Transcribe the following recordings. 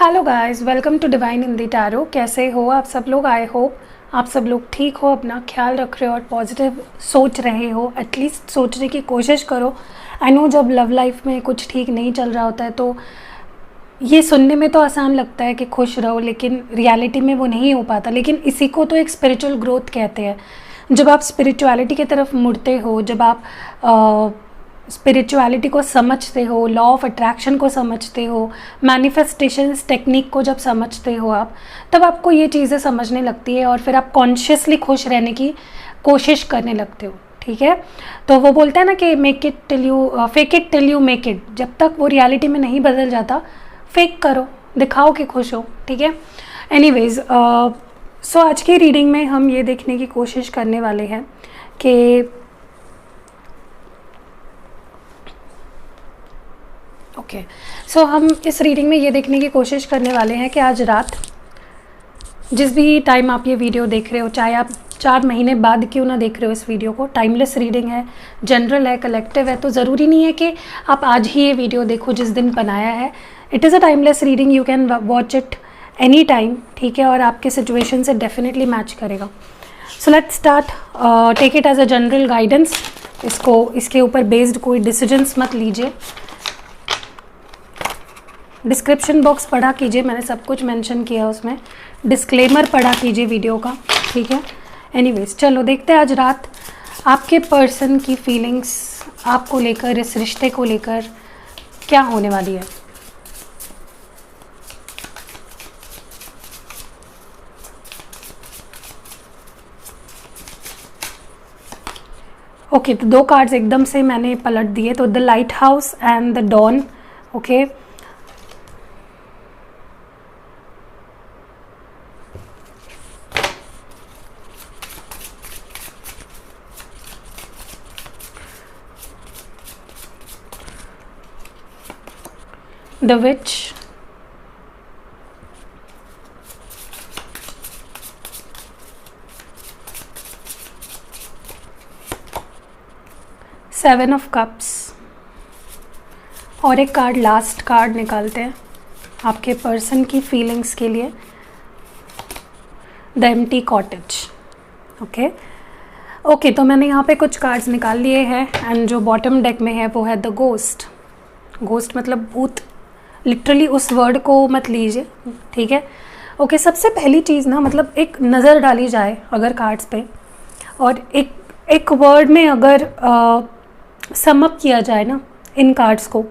Hello guys, welcome to divine in the tarot. कैसे हो आप सब लोग? आई होप आप सब लोग ठीक हो, अपना ख्याल रख रहे हो और पॉजिटिव सोच रहे हो। एटलीस्ट सोचने की कोशिश करो। आई नो जब लव लाइफ में कुछ ठीक नहीं चल रहा होता है तो ये सुनने में तो आसान लगता है कि खुश रहो, लेकिन रियलिटी में वो नहीं हो पाता। लेकिन इसी को तो एक स्पिरिचुअल ग्रोथ कहते हैं। जब आप स्पिरिचुअलिटी की तरफ मुड़ते हो, जब आप स्पिरिचुअलिटी को समझते हो, लॉ ऑफ अट्रैक्शन को समझते हो, मैनिफेस्टेशंस टेक्निक को जब समझते हो आप, तब आपको ये चीज़ें समझने लगती है और फिर आप कॉन्शियसली खुश रहने की कोशिश करने लगते हो। ठीक है, तो वो बोलता है ना कि make it till you fake it till you make it. जब तक वो रियलिटी में नहीं बदल जाता, फेक करो, दिखाओ कि खुश हो। ठीक है, एनीवेज सो आज की रीडिंग में हम ये देखने की कोशिश करने वाले हैं कि हम इस रीडिंग में ये देखने की कोशिश करने वाले हैं कि आज रात, जिस भी टाइम आप ये वीडियो देख रहे हो, चाहे आप 4 महीने बाद क्यों ना देख रहे हो इस वीडियो को, टाइमलेस रीडिंग है, जनरल है, कलेक्टिव है, तो ज़रूरी नहीं है कि आप आज ही ये वीडियो देखो जिस दिन बनाया है। It is a timeless reading, you can watch it any time. ठीक है, और आपके सिचुएशन से डेफिनेटली मैच करेगा। So let's start. Take it as a general guidance. इसके ऊपर बेस्ड कोई डिसीजंस मत लीजिए। डिस्क्रिप्शन बॉक्स पढ़ा कीजिए, मैंने सब कुछ मेंशन किया उसमें। डिस्क्लेमर पढ़ा कीजिए वीडियो का। ठीक है, एनीवेज चलो देखते हैं आज रात आपके पर्सन की फीलिंग्स आपको लेकर, इस रिश्ते को लेकर क्या होने वाली है। ओके, तो 2 कार्ड्स एकदम से मैंने पलट दिए, तो the lighthouse and the dawn. Okay, The Witch, Seven of Cups, और एक कार्ड, लास्ट कार्ड निकालते हैं आपके पर्सन की फीलिंग्स के लिए, द एम्प्टी कॉटेज। ओके, तो मैंने यहाँ पे कुछ कार्ड्स निकाल लिए हैं एंड जो बॉटम डेक में है वो है द गोस्ट। गोस्ट मतलब भूत, लिटरली उस वर्ड को मत लीजिए। ठीक है, ओके, सबसे पहली चीज़ ना, मतलब एक नज़र डाली जाए अगर कार्ड्स पे, और एक वर्ड में अगर सम अप किया जाए ना इन कार्ड्स को,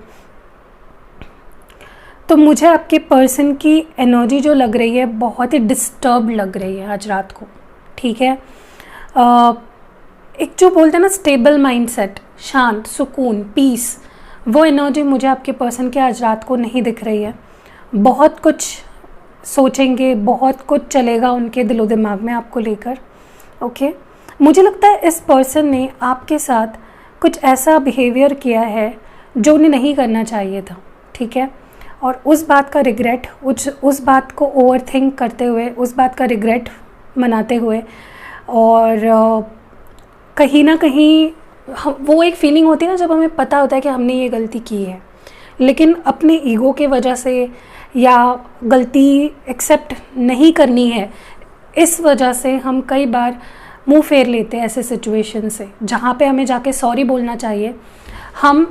तो मुझे आपके पर्सन की एनर्जी जो लग रही है बहुत ही डिस्टर्ब लग रही है आज रात को। ठीक है, एक जो बोलते हैं ना स्टेबल माइंडसेट, शांत, सुकून, पीस, वो एनर्जी मुझे आपके पर्सन के आज रात को नहीं दिख रही है। बहुत कुछ सोचेंगे, बहुत कुछ चलेगा उनके दिलो दिमाग में आपको लेकर। ओके, मुझे लगता है इस पर्सन ने आपके साथ कुछ ऐसा बिहेवियर किया है जो उन्हें नहीं करना चाहिए था। ठीक है, और उस बात का रिग्रेट, उस बात को ओवर थिंक करते हुए, उस बात का रिग्रेट मनाते हुए, और कहीं ना कहीं वो एक फीलिंग होती है ना जब हमें पता होता है कि हमने ये गलती की है, लेकिन अपने ईगो के वजह से या गलती एक्सेप्ट नहीं करनी है, इस वजह से हम कई बार मुंह फेर लेते हैं ऐसे सिचुएशन से जहाँ पे हमें जाके सॉरी बोलना चाहिए। हम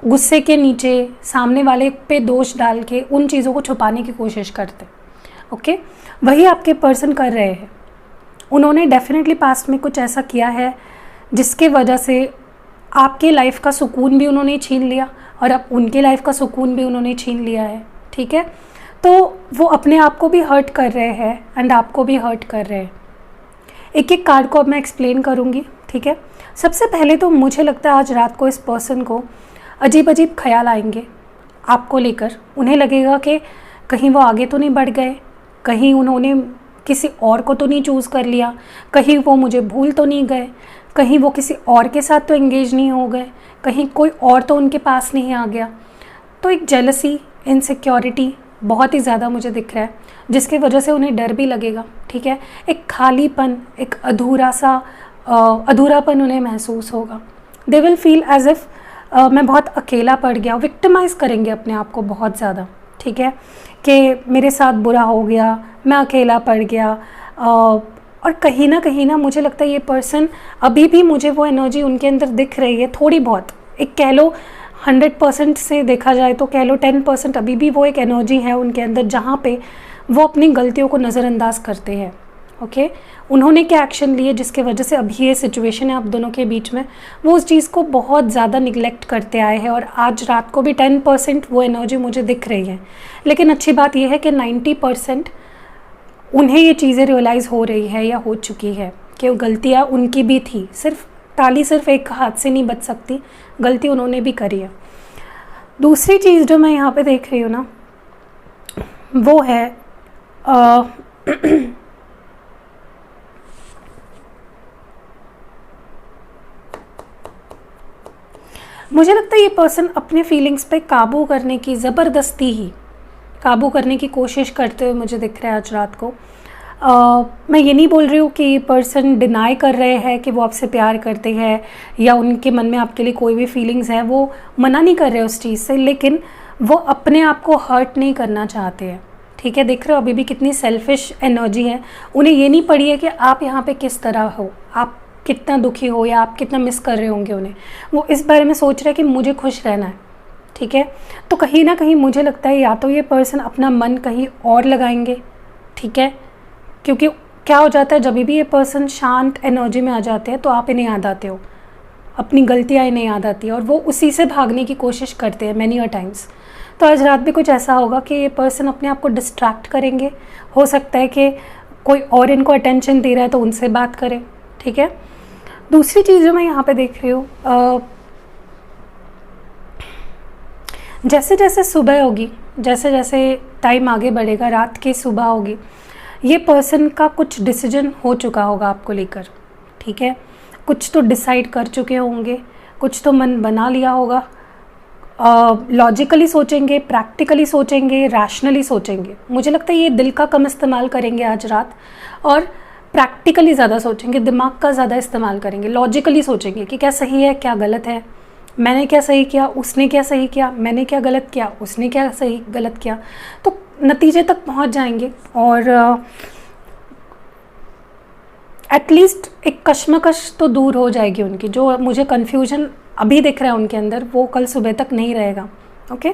गुस्से के नीचे सामने वाले पे दोष डाल के उन चीज़ों को छुपाने की कोशिश करते। ओके, वही आपके पर्सन कर रहे हैं। उन्होंने डेफिनेटली पास्ट में कुछ ऐसा किया है जिसके वजह से आपके लाइफ का सुकून भी उन्होंने छीन लिया और अब उनके लाइफ का सुकून भी उन्होंने छीन लिया है। ठीक है, तो वो अपने आप को भी हर्ट कर रहे हैं एंड आपको भी हर्ट कर रहे हैं। एक एक कार्ड को अब मैं एक्सप्लेन करूँगी। ठीक है, सबसे पहले तो मुझे लगता है आज रात को इस पर्सन को अजीब अजीब ख्याल आएंगे आपको लेकर। उन्हें लगेगा कि कहीं वो आगे तो नहीं बढ़ गए, कहीं उन्होंने किसी और को तो नहीं चूज़ कर लिया, कहीं वो मुझे भूल तो नहीं गए, कहीं वो किसी और के साथ तो एंगेज नहीं हो गए, कहीं कोई और तो उनके पास नहीं आ गया। तो एक जेलसी, इनसिक्योरिटी बहुत ही ज़्यादा मुझे दिख रहा है, जिसकी वजह से उन्हें डर भी लगेगा। ठीक है, एक खालीपन, एक अधूरापन उन्हें महसूस होगा। They will feel as if मैं बहुत अकेला पड़ गया, विक्टिमाइज़ करेंगे अपने आप को बहुत ज़्यादा। ठीक है, कि मेरे साथ बुरा हो गया, मैं अकेला पड़ गया। और कहीं ना मुझे लगता है ये पर्सन अभी भी, मुझे वो एनर्जी उनके अंदर दिख रही है थोड़ी बहुत। एक कह लो 100% से देखा जाए तो कह लो 10% अभी भी वो एक एनर्जी है उनके अंदर जहाँ पे वो अपनी गलतियों को नज़रअंदाज करते हैं। ओके, उन्होंने क्या एक्शन लिए जिसके वजह से अभी ये सिचुएशन है आप दोनों के बीच में, वो उस चीज़ को बहुत ज़्यादा निगलेक्ट करते आए हैं। और आज रात को भी 10% वो एनर्जी मुझे दिख रही है। लेकिन अच्छी बात यह है कि 90% उन्हें ये चीज़ें रियलाइज़ हो रही है या हो चुकी है कि वो गलतियाँ उनकी भी थी। ताली सिर्फ एक हाथ से नहीं बच सकती, गलती उन्होंने भी करी है। दूसरी चीज़ जो मैं यहाँ पे देख रही हूँ ना, वो है मुझे लगता है ये पर्सन अपने फीलिंग्स पे काबू करने की, ज़बरदस्ती ही काबू करने की कोशिश करते हुए मुझे दिख रहा है आज रात को। मैं ये नहीं बोल रही हूँ कि ये पर्सन डिनाई कर रहे हैं कि वो आपसे प्यार करते हैं या उनके मन में आपके लिए कोई भी फीलिंग्स है, वो मना नहीं कर रहे उस चीज़ से, लेकिन वो अपने आप को हर्ट नहीं करना चाहते हैं। ठीक है, देख रहे हो अभी भी कितनी सेल्फिश एनर्जी है। उन्हें ये नहीं पड़ी है कि आप यहाँ पे किस तरह हो, आप कितना दुखी हो या आप कितना मिस कर रहे होंगे उन्हें। वो इस बारे में सोच रहे हैं कि मुझे खुश रहना है। ठीक है, तो कहीं ना कहीं मुझे लगता है या तो ये पर्सन अपना मन कहीं और लगाएंगे। ठीक है, क्योंकि क्या हो जाता है जब भी ये पर्सन शांत एनर्जी में आ जाते हैं तो आप इन्हें याद आते हो, अपनी गलतियाँ इन्हें याद आती है और वो उसी से भागने की कोशिश करते हैं मैनी अ टाइम्स। तो आज रात भी कुछ ऐसा होगा कि ये पर्सन अपने आप को डिस्ट्रैक्ट करेंगे। हो सकता है कि कोई और इनको अटेंशन दे रहा है तो उनसे बात करें। ठीक है, दूसरी चीज़ जो मैं यहाँ पे देख रही हूँ, जैसे जैसे सुबह होगी, जैसे जैसे टाइम आगे बढ़ेगा, रात की सुबह होगी, ये पर्सन का कुछ डिसीजन हो चुका होगा आपको लेकर। ठीक है, कुछ तो डिसाइड कर चुके होंगे, कुछ तो मन बना लिया होगा। लॉजिकली सोचेंगे, प्रैक्टिकली सोचेंगे, रैशनली सोचेंगे। मुझे लगता है ये दिल का कम इस्तेमाल करेंगे आज रात और प्रैक्टिकली ज़्यादा सोचेंगे, दिमाग का ज़्यादा इस्तेमाल करेंगे। लॉजिकली सोचेंगे कि क्या सही है, क्या गलत है, मैंने क्या सही किया, उसने क्या सही किया, मैंने क्या गलत किया, उसने क्या सही गलत किया। तो नतीजे तक पहुंच जाएंगे और एटलीस्ट एक कश्मकश तो दूर हो जाएगी उनकी। जो मुझे कन्फ्यूजन अभी दिख रहा है उनके अंदर, वो कल सुबह तक नहीं रहेगा। ओके,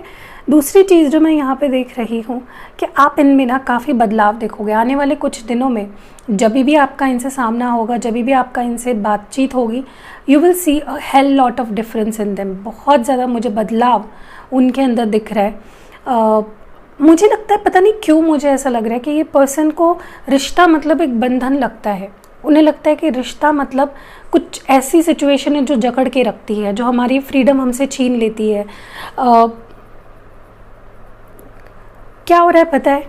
दूसरी चीज़ जो मैं यहाँ पे देख रही हूँ कि आप इनमें ना काफ़ी बदलाव देखोगे आने वाले कुछ दिनों में। जब भी आपका इनसे सामना होगा, जब भी आपका इनसे बातचीत होगी, you will see a hell lot of difference in them. बहुत ज़्यादा मुझे बदलाव उनके अंदर दिख रहा है। मुझे लगता है, पता नहीं क्यों मुझे ऐसा लग रहा है कि ये पर्सन को रिश्ता मतलब एक बंधन लगता है। उन्हें लगता है कि रिश्ता मतलब कुछ ऐसी सिचुएशन है जो जकड़ के रखती है, जो हमारी फ्रीडम हमसे छीन लेती है। क्या हो रहा है पता है,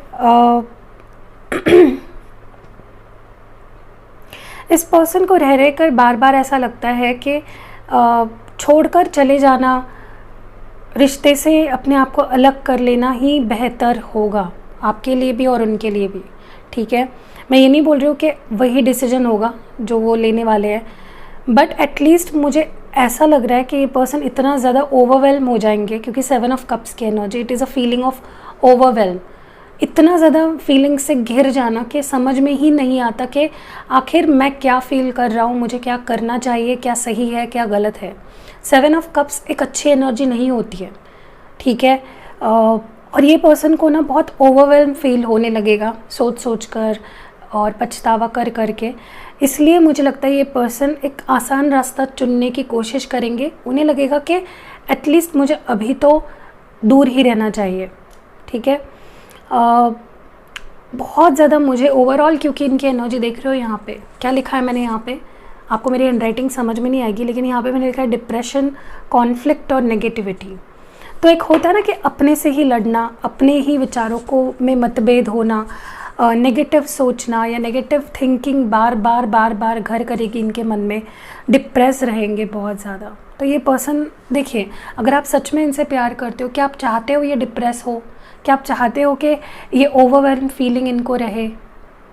इस पर्सन को रह रह कर बार बार ऐसा लगता है कि छोड़कर चले जाना, रिश्ते से अपने आप को अलग कर लेना ही बेहतर होगा आपके लिए भी और उनके लिए भी। ठीक है, मैं ये नहीं बोल रही हूँ कि वही डिसीजन होगा जो वो लेने वाले हैं, बट एटलीस्ट मुझे ऐसा लग रहा है कि ये पर्सन इतना ज़्यादा ओवरवेल्म हो जाएंगे, क्योंकि 7 ऑफ कप्स की energy, it is a feeling of overwhelm. इतना ज़्यादा फीलिंग से घिर जाना कि समझ में ही नहीं आता कि आखिर मैं क्या फ़ील कर रहा हूँ, मुझे क्या करना चाहिए, क्या सही है, क्या गलत है। 7 ऑफ कप्स एक अच्छी एनर्जी नहीं होती है। ठीक है, और ये पर्सन को ना बहुत ओवरवेल्म फील होने लगेगा सोच सोच कर और पछतावा कर करके। इसलिए मुझे लगता है ये पर्सन एक आसान रास्ता चुनने की कोशिश करेंगे। उन्हें लगेगा कि एटलीस्ट मुझे अभी तो दूर ही रहना चाहिए। ठीक है, बहुत ज़्यादा मुझे ओवरऑल, क्योंकि इनकी एनर्जी देख रहे हो यहाँ पे क्या लिखा है मैंने, यहाँ पे आपको मेरी हैंडराइटिंग समझ में नहीं आएगी, लेकिन यहाँ पे मैंने लिखा है डिप्रेशन, कॉन्फ्लिक्ट और नेगेटिविटी। तो एक होता है ना कि अपने से ही लड़ना, अपने ही विचारों को में मतभेद होना, नेगेटिव सोचना या नेगेटिव थिंकिंग बार बार घर करेगी इनके मन में, डिप्रेस रहेंगे बहुत ज़्यादा। तो ये पर्सन, देखिए, अगर आप सच में इनसे प्यार करते हो, क्या आप चाहते हो ये डिप्रेस हो? क्या आप चाहते हो कि ये ओवरवेल्म फीलिंग इनको रहे,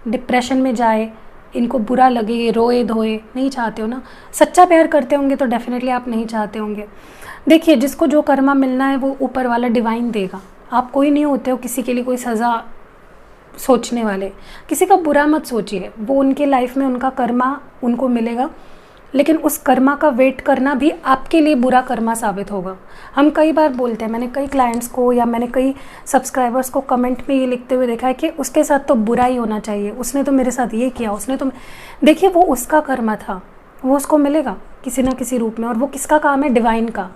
डिप्रेशन में जाए, इनको बुरा लगे, ये रोए धोए? नहीं चाहते हो ना। सच्चा प्यार करते होंगे तो डेफिनेटली आप नहीं चाहते होंगे। देखिए, जिसको जो कर्मा मिलना है वो ऊपर वाला डिवाइन देगा। आप कोई नहीं होते हो किसी के लिए कोई सज़ा सोचने वाले। किसी का बुरा मत सोचिए, वो उनके लाइफ में उनका कर्मा उनको मिलेगा, लेकिन उस कर्मा का वेट करना भी आपके लिए बुरा कर्मा साबित होगा। हम कई बार बोलते हैं, मैंने कई क्लाइंट्स को या मैंने कई सब्सक्राइबर्स को कमेंट में ये लिखते हुए देखा है कि उसके साथ तो बुरा ही होना चाहिए, उसने तो मेरे साथ ये किया, उसने तो। देखिए, वो उसका कर्मा था, वो उसको मिलेगा किसी ना किसी रूप में, और वो किसका काम है? डिवाइन का।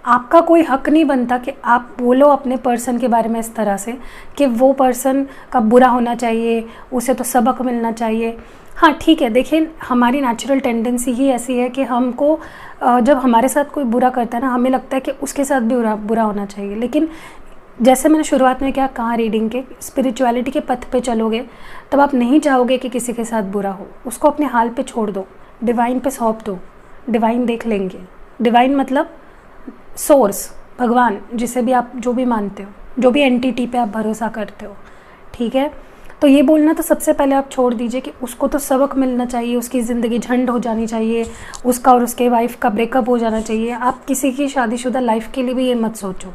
आपका कोई हक नहीं बनता कि आप बोलो अपने पर्सन के बारे में इस तरह से कि वो पर्सन का बुरा होना चाहिए, उसे तो सबक मिलना चाहिए। हाँ ठीक है, देखिए हमारी नेचुरल टेंडेंसी ही ऐसी है कि हमको जब हमारे साथ कोई बुरा करता है ना, हमें लगता है कि उसके साथ भी बुरा होना चाहिए। लेकिन जैसे मैंने शुरुआत में क्या कहा रीडिंग के, स्पिरिचुअलिटी के पथ पे चलोगे तब आप नहीं चाहोगे कि किसी के साथ बुरा हो। उसको अपने हाल पे छोड़ दो, डिवाइन पे सौंप दो, डिवाइन देख लेंगे। डिवाइन मतलब सोर्स, भगवान, जिसे भी आप जो भी मानते हो, जो भी एंटिटी पे आप भरोसा करते हो, ठीक है। तो ये बोलना तो सबसे पहले आप छोड़ दीजिए कि उसको तो सबक मिलना चाहिए, उसकी ज़िंदगी झंड हो जानी चाहिए, उसका और उसके वाइफ का ब्रेकअप हो जाना चाहिए। आप किसी की शादीशुदा लाइफ के लिए भी ये मत सोचो।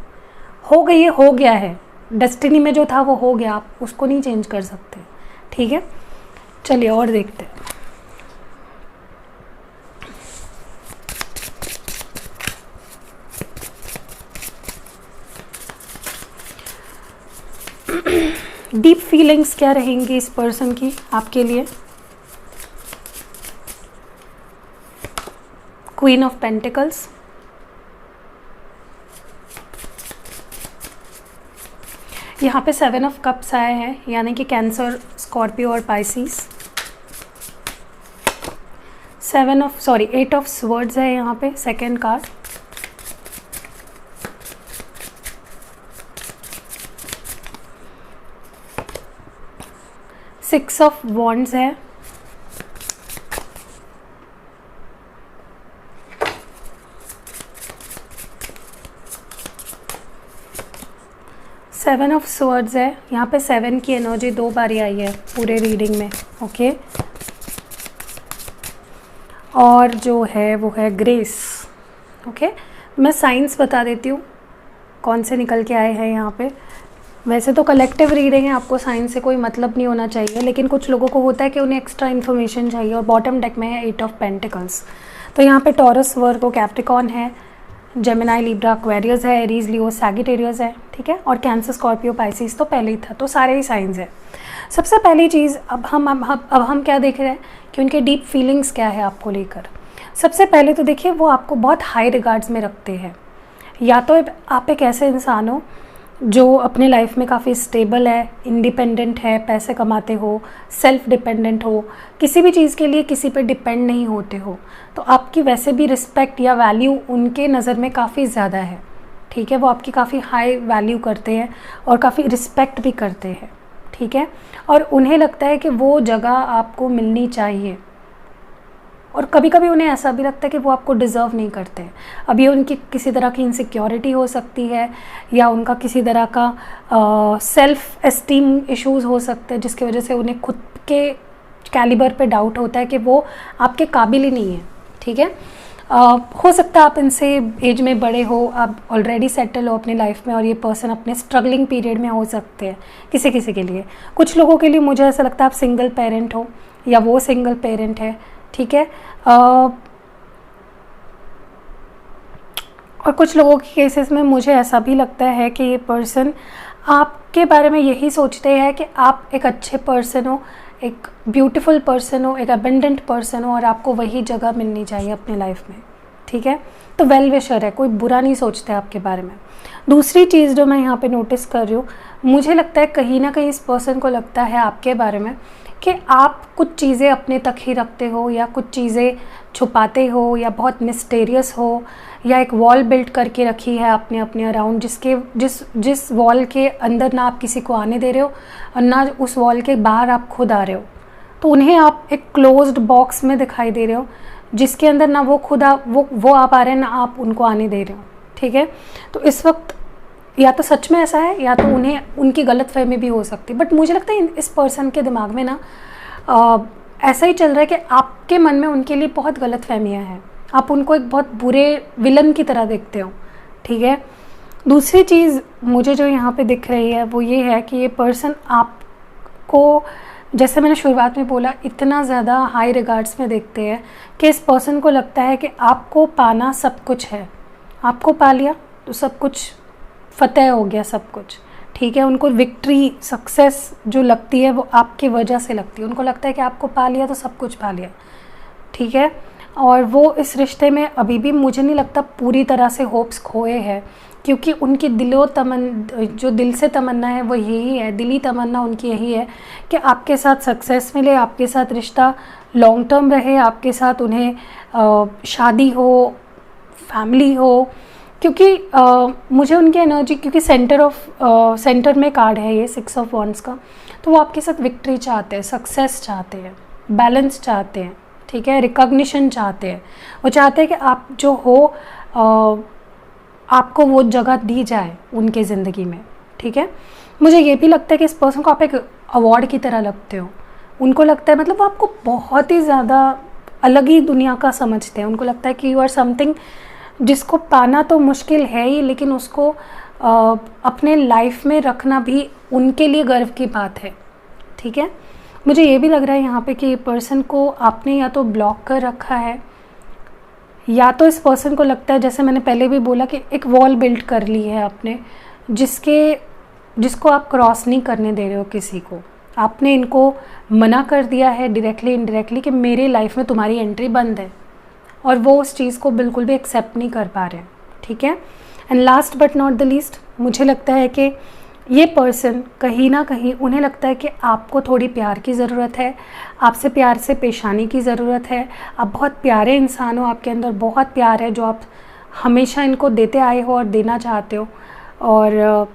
हो गई है, हो गया है, डेस्टिनी में जो था वो हो गया, आप उसको नहीं चेंज कर सकते, ठीक है। चलिए और देखते हैं। डीप फीलिंग्स क्या रहेंगी इस पर्सन की आपके लिए? क्वीन ऑफ पेंटिकल्स, यहाँ पे 7 ऑफ कप्स आए हैं, यानी कि कैंसर, स्कॉर्पियो और पाइसिस। 8 ऑफ स्वर्ड्स है यहाँ पे second card. Six of wands है, सेवन ऑफ स्वर्ड्स है। यहाँ पे 7 की एनर्जी 2 बार आई है पूरे रीडिंग में, ओके। और जो है वो है ग्रेस, ओके। मैं साइंस बता देती हूँ कौन से निकल के आए हैं यहाँ पे। वैसे तो कलेक्टिव रीडिंग है, आपको साइंस से कोई मतलब नहीं होना चाहिए, लेकिन कुछ लोगों को होता है कि उन्हें एक्स्ट्रा इन्फॉर्मेशन चाहिए। और बॉटम डेक में है 8 ऑफ पेंटिकल्स। तो यहाँ पे टॉरस, वर्गो, कैप्रिकॉर्न है, जेमिनाई, लिब्रा, एक्वेरियस है, एरीज, लियो, सैगिटेरियस है, ठीक है। और कैंसर, स्कॉर्पियो, पाइसिस तो पहले ही था, तो सारे ही साइंस है। सबसे पहली चीज़ अब हम क्या देख रहे हैं कि उनके डीप फीलिंग्स क्या है आपको लेकर। सबसे पहले तो देखिए, वो आपको बहुत हाई रिगार्ड्स में रखते हैं। या तो आप एक ऐसे इंसान हो जो अपने लाइफ में काफ़ी स्टेबल है, इंडिपेंडेंट है, पैसे कमाते हो, सेल्फ डिपेंडेंट हो, किसी भी चीज़ के लिए किसी पे डिपेंड नहीं होते हो, तो आपकी वैसे भी रिस्पेक्ट या वैल्यू उनके नज़र में काफ़ी ज़्यादा है, ठीक है। वो आपकी काफ़ी हाई वैल्यू करते हैं और काफ़ी रिस्पेक्ट भी करते हैं, ठीक है। और उन्हें लगता है कि वो जगह आपको मिलनी चाहिए, और कभी कभी उन्हें ऐसा भी लगता है कि वो आपको डिज़र्व नहीं करते। अब ये उनकी किसी तरह की इनसिक्योरिटी हो सकती है, या उनका किसी तरह का सेल्फ एस्टीम इश्यूज़ हो सकते हैं, जिसकी वजह से उन्हें खुद के कैलिबर पे डाउट होता है कि वो आपके काबिल ही नहीं है, ठीक है। हो सकता है आप इनसे एज में बड़े हो, आप ऑलरेडी सेटल हो अपनी लाइफ में, और ये पर्सन अपने स्ट्रगलिंग पीरियड में हो सकते हैं किसी किसी के लिए। कुछ लोगों के लिए मुझे ऐसा लगता है आप सिंगल पेरेंट हो, या वो सिंगल पेरेंट है, ठीक है। और कुछ लोगों के केसेस में मुझे ऐसा भी लगता है कि ये पर्सन आपके बारे में यही सोचते हैं कि आप एक अच्छे पर्सन हो, एक ब्यूटीफुल पर्सन हो, एक अबेंडेंट पर्सन हो, और आपको वही जगह मिलनी चाहिए अपने लाइफ में, ठीक है। तो वेल विशर है, कोई बुरा नहीं सोचते आपके बारे में। दूसरी चीज़ जो मैं यहाँ पे नोटिस कर रही हूँ, मुझे लगता है कहीं ना कहीं इस पर्सन को लगता है आपके बारे में कि आप कुछ चीज़ें अपने तक ही रखते हो, या कुछ चीज़ें छुपाते हो, या बहुत मिस्टेरियस हो, या एक वॉल बिल्ड करके रखी है आपने अपने अराउंड, जिस वॉल के अंदर ना आप किसी को आने दे रहे हो, और ना उस वॉल के बाहर आप खुद आ रहे हो। तो उन्हें आप एक क्लोज्ड बॉक्स में दिखाई दे रहे हो, जिसके अंदर ना वो खुद वो आप आ रहे हैं, ना आप उनको आने दे रहे हो, ठीक है। तो इस वक्त या तो सच में ऐसा है, या तो उन्हें उनकी गलतफहमी भी हो सकती है। बट मुझे लगता है इस पर्सन के दिमाग में ना ऐसा ही चल रहा है कि आपके मन में उनके लिए बहुत गलतफहमियां हैं, आप उनको एक बहुत बुरे विलन की तरह देखते हो, ठीक है। दूसरी चीज़ मुझे जो यहाँ पे दिख रही है वो ये है कि ये पर्सन आपको, जैसे मैंने शुरुआत में बोला, इतना ज़्यादा हाई रिगार्ड्स में देखते हैं कि इस पर्सन को लगता है कि आपको पाना सब कुछ है। आपको पा लिया तो सब कुछ फ़तेह हो गया, सब कुछ ठीक है। उनको विक्ट्री, सक्सेस जो लगती है वो आपकी वजह से लगती है। उनको लगता है कि आपको पा लिया तो सब कुछ पा लिया, ठीक है। और वो इस रिश्ते में अभी भी मुझे नहीं लगता पूरी तरह से होप्स खोए हैं, क्योंकि उनकी जो दिल से तमन्ना है वो यही है, दिली तमन्ना उनकी यही है कि आपके साथ सक्सेस मिले, आपके साथ रिश्ता लॉन्ग टर्म रहे, आपके साथ उन्हें शादी हो, फैमिली हो। क्योंकि मुझे उनकी एनर्जी, क्योंकि सेंटर में कार्ड है ये 6 ऑफ वॉन्ड्स का, तो वो आपके साथ विक्ट्री चाहते हैं, सक्सेस चाहते हैं, बैलेंस चाहते हैं, ठीक है, रिकॉग्निशन चाहते हैं। वो चाहते हैं कि आप जो हो आपको वो जगह दी जाए उनके ज़िंदगी में, ठीक है। मुझे ये भी लगता है कि इस पर्सन को आप एक अवार्ड की तरह लगते हो। उनको लगता है, मतलब वो आपको बहुत ही ज़्यादा अलग ही दुनिया का समझते हैं। उनको लगता है कि यू आर समथिंग जिसको पाना तो मुश्किल है ही, लेकिन उसको अपने लाइफ में रखना भी उनके लिए गर्व की बात है, ठीक है। मुझे ये भी लग रहा है यहाँ पे कि ये पर्सन को आपने या तो ब्लॉक कर रखा है, या तो इस पर्सन को लगता है, जैसे मैंने पहले भी बोला, कि एक वॉल बिल्ड कर ली है आपने, जिसको आप क्रॉस नहीं करने दे रहे हो किसी को। आपने इनको मना कर दिया है डायरेक्टली इनडायरेक्टली कि मेरे लाइफ में तुम्हारी एंट्री बंद है, और वो उस चीज़ को बिल्कुल भी एक्सेप्ट नहीं कर पा रहे हैं, ठीक है। And last but not the least, मुझे लगता है कि ये पर्सन कहीं ना कहीं, उन्हें लगता है कि आपको थोड़ी प्यार की ज़रूरत है, आपसे प्यार से पेश आने की ज़रूरत है। आप बहुत प्यारे इंसान हो, आपके अंदर बहुत प्यार है जो आप हमेशा इनको देते आए हो और देना चाहते हो, और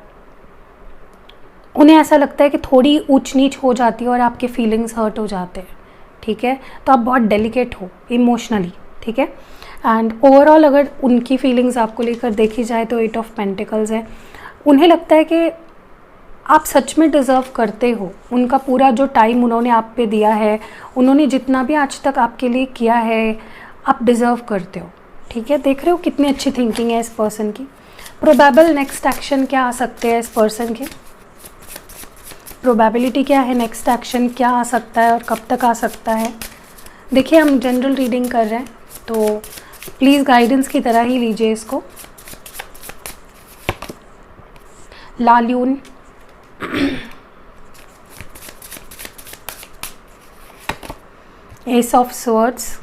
उन्हें ऐसा लगता है कि थोड़ी ऊंच नीच हो जाती है और आपके फीलिंग्स हर्ट हो जाते हैं, ठीक है। तो आप बहुत डेलिकेट हो इमोशनली, ठीक है। एंड ओवरऑल अगर उनकी फीलिंग्स आपको लेकर देखी जाए तो 8 ऑफ पेंटिकल्स है। उन्हें लगता है कि आप सच में डिज़र्व करते हो। उनका पूरा जो टाइम उन्होंने आप पे दिया है, उन्होंने जितना भी आज तक आपके लिए किया है, आप डिज़र्व करते हो, ठीक है। देख रहे हो कितनी अच्छी थिंकिंग है इस पर्सन की। प्रोबेबल नेक्स्ट एक्शन क्या आ सकते हैं इस पर्सन के, प्रोबेबिलिटी क्या है, नेक्स्ट एक्शन क्या आ सकता है और कब तक आ सकता है। देखिए, हम जनरल रीडिंग कर रहे हैं तो प्लीज़ गाइडेंस की तरह ही लीजिए इसको। लाल्यून, ace of swords,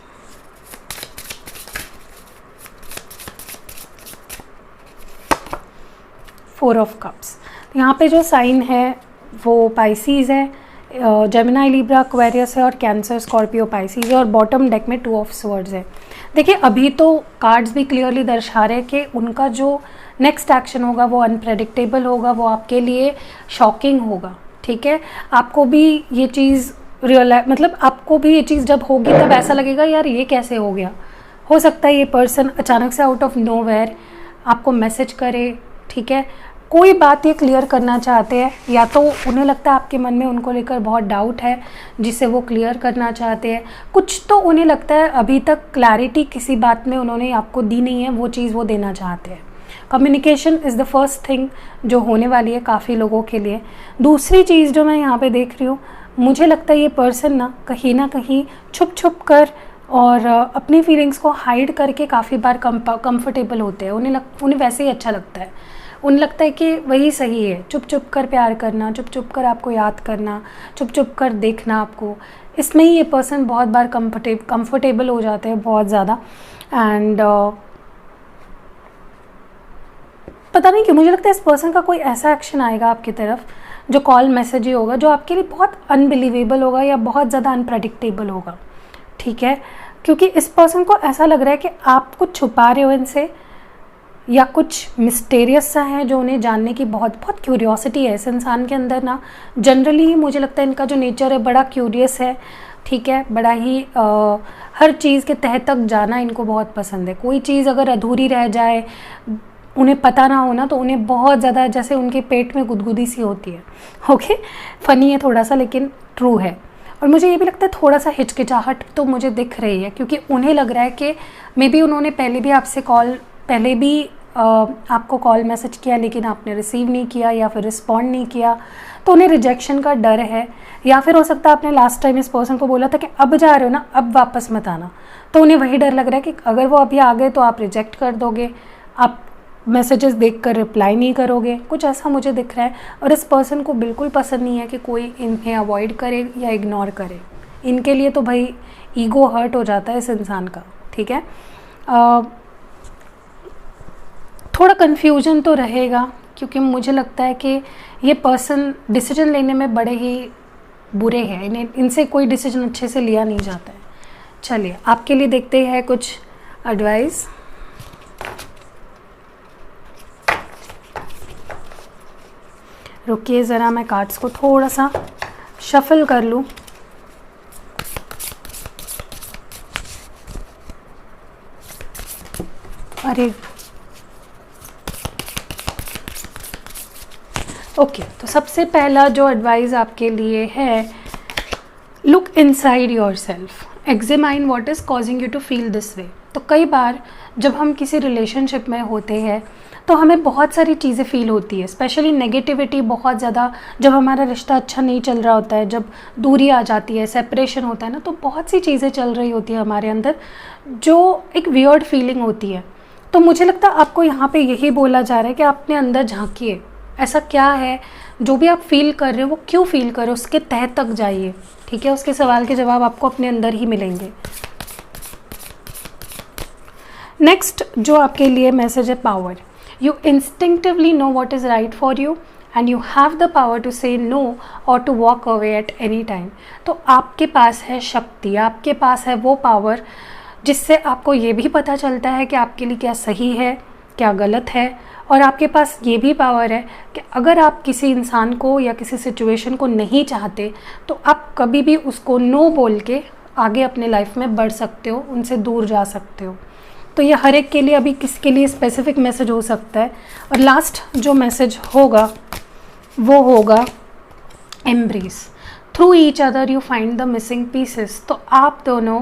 four of cups. यहाँ पे जो साइन है वो पाइसीज़ है, जेमिनाई, लिब्रा, एक्वेरियस है, और कैंसर, स्कॉर्पियो, पाइसीज़ है, और बॉटम डेक में 2 ऑफ स्वर्ड्स है। देखिए, अभी तो कार्ड्स भी क्लियरली दर्शा रहे हैं कि उनका जो नेक्स्ट एक्शन होगा वो अनप्रेडिक्टेबल होगा, वो आपके लिए शॉकिंग होगा, ठीक है। आपको भी ये चीज़ मतलब आपको भी ये चीज़ जब होगी तब ऐसा लगेगा यार ये कैसे हो गया। हो सकता है ये पर्सन अचानक से आउट ऑफ नोवेयर आपको मैसेज करे, ठीक है। कोई बात ये क्लियर करना चाहते हैं, या तो उन्हें लगता है आपके मन में उनको लेकर बहुत डाउट है जिसे वो क्लियर करना चाहते हैं। कुछ तो उन्हें लगता है अभी तक क्लैरिटी किसी बात में उन्होंने आपको दी नहीं है, वो चीज़ वो देना चाहते हैं। Communication is the first thing जो होने वाली है काफ़ी लोगों के लिए। दूसरी चीज़ जो मैं यहाँ पे देख रही हूँ, मुझे लगता है ये पर्सन ना कहीं छुप छुप कर और अपनी फीलिंग्स को हाइड करके काफ़ी बार कंफर्टेबल होते हैं। उन्हें वैसे ही अच्छा लगता है। उन्हें लगता है कि वही सही है, चुप चुप कर प्यार करना, चुप चुप कर आपको याद करना, चुप चुप कर देखना आपको। इसमें ही ये पर्सन बहुत बार कंफर्टेबल हो जाते हैं बहुत ज़्यादा। एंड पता नहीं क्यों मुझे लगता है इस पर्सन का कोई ऐसा एक्शन आएगा आपकी तरफ जो कॉल मैसेज ही होगा, जो आपके लिए बहुत अनबिलीवेबल होगा या बहुत ज़्यादा अनप्रेडिक्टेबल होगा, ठीक है। क्योंकि इस पर्सन को ऐसा लग रहा है कि आप कुछ छुपा रहे हो इनसे, या कुछ मिस्टीरियस सा है जो उन्हें जानने की बहुत क्यूरियोसिटी है इस इंसान के अंदर ना। जनरली ही मुझे लगता है इनका जो नेचर है बड़ा क्यूरियस है, ठीक है। बड़ा ही हर चीज़ के तह तक जाना इनको बहुत पसंद है। कोई चीज़ अगर अधूरी रह जाए, उन्हें पता ना होना, तो उन्हें बहुत ज़्यादा जैसे उनके पेट में गुदगुदी सी होती है। ओके, फ़नी है थोड़ा सा लेकिन ट्रू है। और मुझे ये भी लगता है थोड़ा सा हिचकिचाहट तो मुझे दिख रही है, क्योंकि उन्हें लग रहा है कि मे बी उन्होंने पहले भी आपसे कॉल पहले भी आपको कॉल मैसेज किया लेकिन आपने रिसीव नहीं किया या फिर रिस्पॉन्ड नहीं किया, तो उन्हें रिजेक्शन का डर है। या फिर हो सकता है आपने लास्ट टाइम इस पर्सन को बोला था कि अब जा रहे हो ना, अब वापस मत आना, तो उन्हें वही डर लग रहा है कि अगर वो अभी आ गए तो आप रिजेक्ट कर दोगे, आप मैसेजेस देखकर रिप्लाई नहीं करोगे, कुछ ऐसा मुझे दिख रहा है। और इस पर्सन को बिल्कुल पसंद नहीं है कि कोई इन्हें अवॉइड करे या इग्नोर करे। इनके लिए तो भाई ईगो हर्ट हो जाता है इस इंसान का, ठीक है। थोड़ा कन्फ्यूजन तो रहेगा, क्योंकि मुझे लगता है कि ये पर्सन डिसीजन लेने में बड़े ही बुरे हैं, इनसे कोई डिसीजन अच्छे से लिया नहीं जाता है। चलिए आपके लिए देखते हैं कुछ एडवाइस। रुकिए ज़रा, मैं कार्ड्स को थोड़ा सा शफल कर लूँ। अरे ओके, तो सबसे पहला जो एडवाइस आपके लिए है, look inside yourself, examine what is causing you to feel this way. तो कई बार जब हम किसी रिलेशनशिप में होते हैं तो हमें बहुत सारी चीज़ें फील होती है, स्पेशली नेगेटिविटी बहुत ज़्यादा। जब हमारा रिश्ता अच्छा नहीं चल रहा होता है, जब दूरी आ जाती है, सेपरेशन होता है ना, तो बहुत सी चीज़ें चल रही होती है हमारे अंदर जो एक वियर्ड फीलिंग होती है। तो मुझे लगता है आपको यहाँ पे यही बोला जा रहा है कि आप अपने अंदर झांकिए, ऐसा क्या है जो भी आप फील कर रहे हो, वो क्यों फील कर रहे हो, उसके तह तक जाइए, ठीक है। उसके सवाल के जवाब आपको अपने अंदर ही मिलेंगे। नेक्स्ट जो आपके लिए मैसेज है, power. You instinctively know what is right for you and you have the power to say no और to walk away at any time. तो आपके पास है शक्ति, आपके पास है वो पावर जिससे आपको ये भी पता चलता है कि आपके लिए क्या सही है, क्या गलत है। और आपके पास ये भी पावर है कि अगर आप किसी इंसान को या किसी सिचुएशन को नहीं चाहते तो आप कभी भी उसको नो बोल के आगे अपने लाइफ में बढ़ सकते हो, उनसे दूर जा सकते हो। तो ये हर एक के लिए, अभी किसके लिए स्पेसिफिक मैसेज हो सकता है। और लास्ट जो मैसेज होगा वो होगा embrace. Through each other you find the missing pieces. तो आप दोनों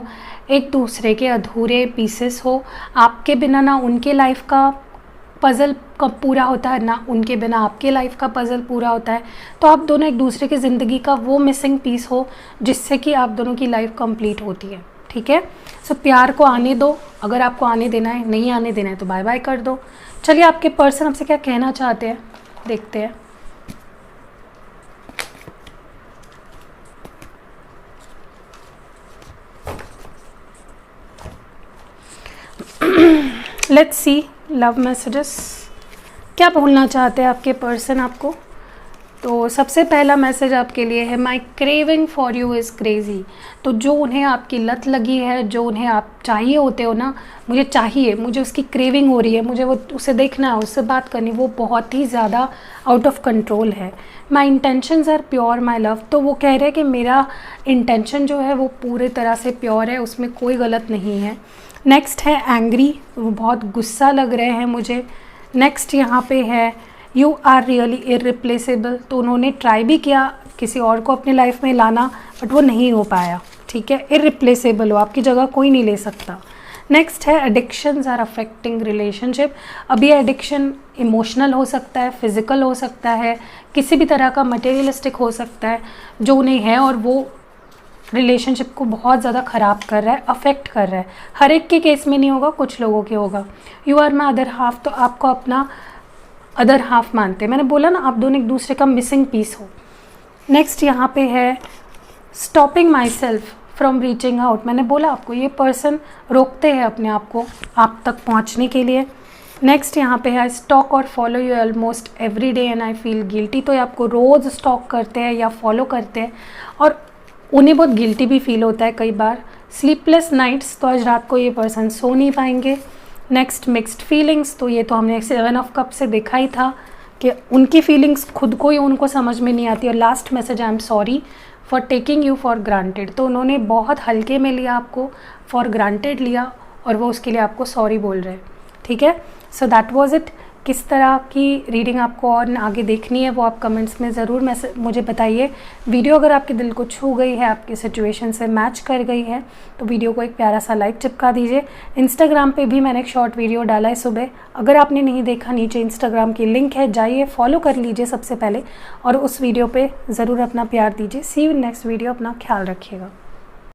एक दूसरे के अधूरे पीसेस हो, आपके बिना ना उनके लाइफ का पज़ल कब पूरा होता है, ना उनके बिना आपके लाइफ का पज़ल पूरा होता है। तो आप दोनों एक दूसरे की ज़िंदगी का वो मिसिंग पीस हो जिससे कि आप दोनों की लाइफ कंप्लीट होती है, ठीक है। सो प्यार को आने दो, अगर आपको आने देना है, नहीं आने देना है तो बाय बाय कर दो। चलिए आपके पर्सन आपसे क्या कहना चाहते हैं, देखते हैं। लेट्स सी लव मैसेजेस, क्या बोलना चाहते हैं आपके पर्सन आपको। तो सबसे पहला मैसेज आपके लिए है, my craving for you is crazy. तो जो उन्हें आपकी लत लगी है, जो उन्हें आप चाहिए होते हो ना, मुझे चाहिए, मुझे उसकी क्रेविंग हो रही है, मुझे वो उसे देखना है, उससे बात करनी, वो बहुत ही ज़्यादा आउट ऑफ कंट्रोल है। My intentions are pure my love. तो वो कह रहे हैं कि मेरा इंटेंशन जो है वो पूरे तरह से प्योर है, उसमें कोई गलत नहीं है। नेक्स्ट है एंग्री, वो बहुत गुस्सा लग रहे हैं मुझे। नेक्स्ट यहाँ पे है यू आर रियली इररिप्लेसेबल। तो उन्होंने ट्राई भी किया किसी और को अपनी लाइफ में लाना, बट वो नहीं हो पाया, ठीक है। इररिप्लेसेबल हो, आपकी जगह कोई नहीं ले सकता। नेक्स्ट है एडिक्शंस आर अफेक्टिंग रिलेशनशिप। अब ये एडिक्शन इमोशनल हो सकता है, फिज़िकल हो सकता है, किसी भी तरह का मटेरियलिस्टिक हो सकता है जो उन्हें है, और वो रिलेशनशिप को बहुत ज़्यादा ख़राब कर रहा है, अफेक्ट कर रहा है। हर एक के केस में नहीं होगा, कुछ लोगों के होगा। You are my other half. तो आपको अपना अदर हाफ मानते हैं, मैंने बोला ना आप दोनों एक दूसरे का मिसिंग पीस हो। नेक्स्ट यहाँ पे है stopping my self from reaching out. मैंने बोला आपको ये पर्सन रोकते हैं अपने आप को आप तक पहुँचने के लिए। नेक्स्ट यहाँ पे है स्टॉक और follow you almost every day and I feel guilty. तो ये आपको रोज़ स्टॉक करते हैं या फॉलो करते हैं और उन्हें बहुत गिल्टी भी फील होता है कई बार। स्लीपलेस नाइट्स, तो आज रात को ये पर्सन सो नहीं पाएंगे। नेक्स्ट मिक्स्ड फीलिंग्स, तो ये तो हमने 7 ऑफ कप से देखा ही था कि उनकी फीलिंग्स खुद को ही उनको समझ में नहीं आती। और last message, I am sorry for taking you for granted. तो उन्होंने बहुत हल्के में लिया, आपको फॉर ग्रांटेड लिया और वो उसके लिए आपको सॉरी बोल रहे हैं, ठीक है। So that was it. किस तरह की रीडिंग आपको और आगे देखनी है वो आप कमेंट्स में ज़रूर मुझे बताइए। वीडियो अगर आपके दिल को छू गई है, आपकी सिचुएशन से मैच कर गई है, तो वीडियो को एक प्यारा सा लाइक चिपका दीजिए। इंस्टाग्राम पे भी मैंने एक शॉर्ट वीडियो डाला है सुबह, अगर आपने नहीं देखा नीचे इंस्टाग्राम की लिंक है, जाइए फॉलो कर लीजिए सबसे पहले और उस वीडियो पे ज़रूर अपना प्यार दीजिए। सी यू नेक्स्ट वीडियो, अपना ख्याल रखिएगा।